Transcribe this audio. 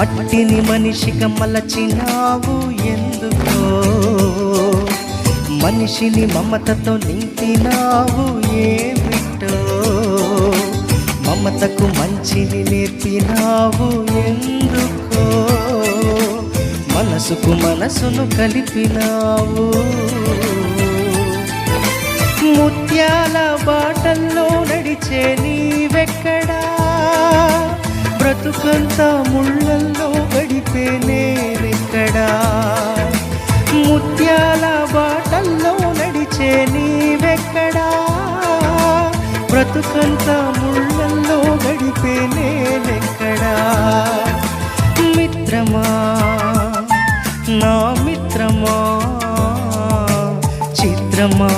మట్టిని మనిషిగా మలచినావు ఎందుకో, మనిషిని మమతతో నింపినావు ఏమిటో, మమతకు మంచిని నేర్పినావు ఎందుకో, మనసుకు మనసును కలిపినావు. ముత్యాల బాటల్లో నడిచే నీవెక్కడా, బ్రతుకంతా ముళ్ళల్లో గడిపే నేనెక్కడా. ముత్యాల బాటల్లో నడిచే నీవెక్కడా, బ్రతుకంతా ముళ్ళల్లో గడిపే నేనెక్కడా. మిత్రమా నా మిత్రమా, చిత్రమా